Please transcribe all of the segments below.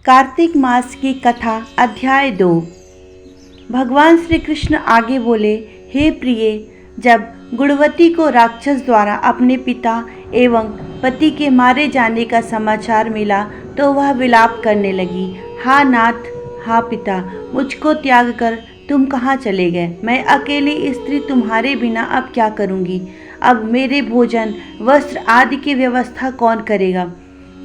कार्तिक मास की कथा अध्याय 2। भगवान श्री कृष्ण आगे बोले, हे प्रिय, जब गुणवती को राक्षस द्वारा अपने पिता एवं पति के मारे जाने का समाचार मिला तो वह विलाप करने लगी। हा नाथ, हा पिता, मुझको त्याग कर तुम कहाँ चले गए? मैं अकेली स्त्री तुम्हारे बिना अब क्या करूँगी? अब मेरे भोजन, वस्त्र आदि की व्यवस्था कौन करेगा?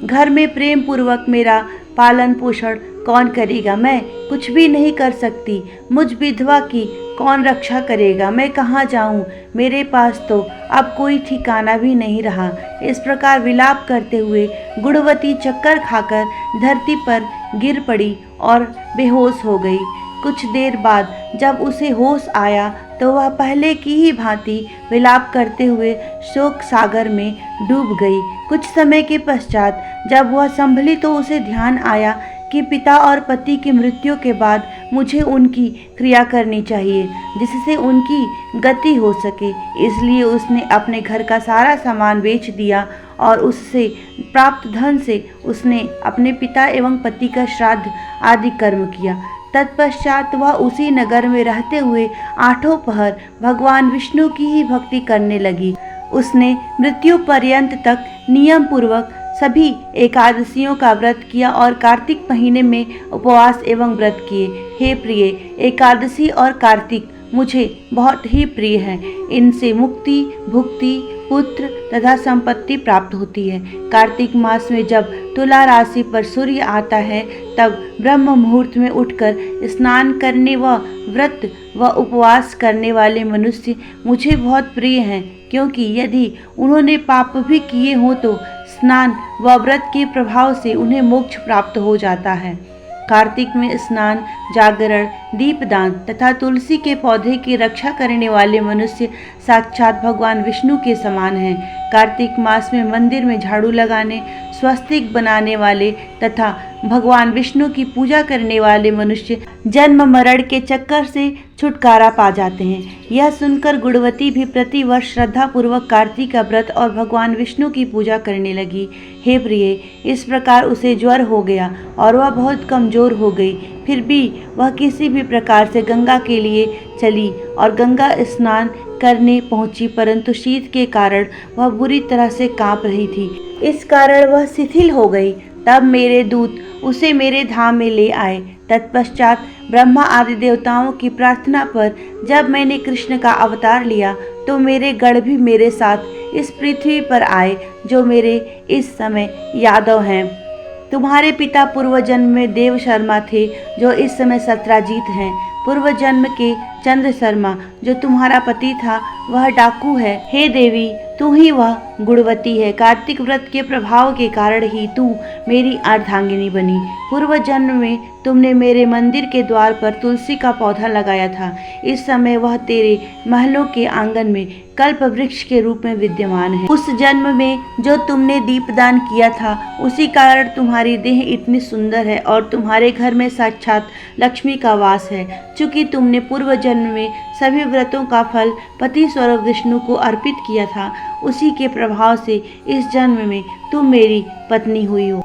घर में प्रेम पूर्वक मेरा पालन पोषण कौन करेगा? मैं कुछ भी नहीं कर सकती। मुझ विधवा की कौन रक्षा करेगा? मैं कहाँ जाऊँ? मेरे पास तो अब कोई ठिकाना भी नहीं रहा। इस प्रकार विलाप करते हुए गुणवती चक्कर खाकर धरती पर गिर पड़ी और बेहोश हो गई। कुछ देर बाद जब उसे होश आया तो वह पहले की ही भांति विलाप करते हुए शोक सागर में डूब गई। कुछ समय के पश्चात जब वह संभली तो उसे ध्यान आया कि पिता और पति की मृत्यु के बाद मुझे उनकी क्रिया करनी चाहिए जिससे उनकी गति हो सके। इसलिए उसने अपने घर का सारा सामान बेच दिया और उससे प्राप्त धन से उसने अपने पिता एवं पति का श्राद्ध आदि कर्म किया। तत्पश्चात वह उसी नगर में रहते हुए आठों पहर भगवान विष्णु की ही भक्ति करने लगी। उसने मृत्यु पर्यंत तक नियम पूर्वक सभी एकादशियों का व्रत किया और कार्तिक महीने में उपवास एवं व्रत किए। हे प्रिय, एकादशी और कार्तिक मुझे बहुत ही प्रिय हैं। इनसे मुक्ति, भुक्ति, पुत्र तथा संपत्ति प्राप्त होती है। कार्तिक मास में जब तुला राशि पर सूर्य आता है तब ब्रह्म मुहूर्त में उठकर स्नान करने व व्रत व उपवास करने वाले मनुष्य मुझे बहुत प्रिय हैं, क्योंकि यदि उन्होंने पाप भी किए हों तो स्नान व व्रत के प्रभाव से उन्हें मोक्ष प्राप्त हो जाता है। कार्तिक में स्नान, जागरण, दीपदान तथा तुलसी के पौधे की रक्षा करने वाले मनुष्य साक्षात भगवान विष्णु के समान हैं। कार्तिक मास में मंदिर में झाड़ू लगाने, स्वस्तिक बनाने वाले तथा भगवान विष्णु की पूजा करने वाले मनुष्य जन्म मरण के चक्कर से छुटकारा पा जाते हैं। यह सुनकर गुणवती भी प्रतिवर्ष श्रद्धापूर्वक कार्तिक का व्रत और भगवान विष्णु की पूजा करने लगी। हे प्रिय, इस प्रकार उसे ज्वर हो गया और वह बहुत कमजोर हो गई। फिर भी वह किसी भी प्रकार से गंगा के लिए चली और गंगा स्नान करने पहुंची, परंतु शीत के कारण वह बुरी तरह से कांप रही थी। इस कारण वह शिथिल हो गई। तब मेरे दूत उसे मेरे धाम में ले आए। तत्पश्चात ब्रह्मा आदि देवताओं की प्रार्थना पर जब मैंने कृष्ण का अवतार लिया तो मेरे गण भी मेरे साथ इस पृथ्वी पर आए, जो मेरे इस समय यादव हैं। तुम्हारे पिता पूर्व जन्म में देव शर्मा थे, जो इस समय सत्राजीत हैं। पूर्व जन्म के चंद्र शर्मा जो तुम्हारा पति था वह डाकू है। हे देवी, तू ही वह गुणवती है। कार्तिक व्रत के प्रभाव के कारण ही तू मेरी अर्धांगिनी बनी। पूर्व जन्म में तुमने मेरे मंदिर के द्वार पर तुलसी का पौधा लगाया था। इस समय वह तेरे महलों के आंगन में कल्प वृक्ष के रूप में विद्यमान है। उस जन्म में जो तुमने दीपदान किया था उसी कारण तुम्हारी देह इतनी सुंदर है और तुम्हारे घर में साक्षात लक्ष्मी का वास है। चूँकि तुमने पूर्व जन्म में सभी व्रतों का फल पति स्वरूप विष्णु को अर्पित किया था, उसी के प्रभाव से इस जन्म में तुम मेरी पत्नी हुई हो।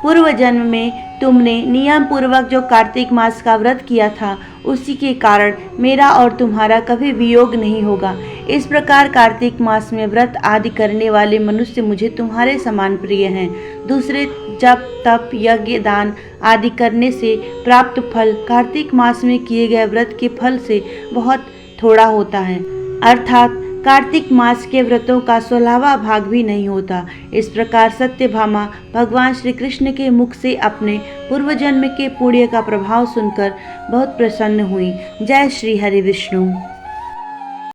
पूर्व जन्म में तुमने नियम पूर्वक जो कार्तिक मास का व्रत किया था उसी के कारण मेरा और तुम्हारा कभी वियोग नहीं होगा। इस प्रकार कार्तिक मास में व्रत आदि करने वाले मनुष्य मुझे तुम्हारे समान प्रिय हैं। दूसरे जप, तप, यज्ञ, दान आदि करने से प्राप्त फल कार्तिक मास में किए गए व्रत के फल से बहुत थोड़ा होता है, अर्थात कार्तिक मास के व्रतों का 16वां भाग भी नहीं होता। इस प्रकार सत्यभामा भगवान श्री कृष्ण के मुख से अपने पूर्व जन्म के पुण्य का प्रभाव सुनकर बहुत प्रसन्न हुई। जय श्री हरि विष्णु।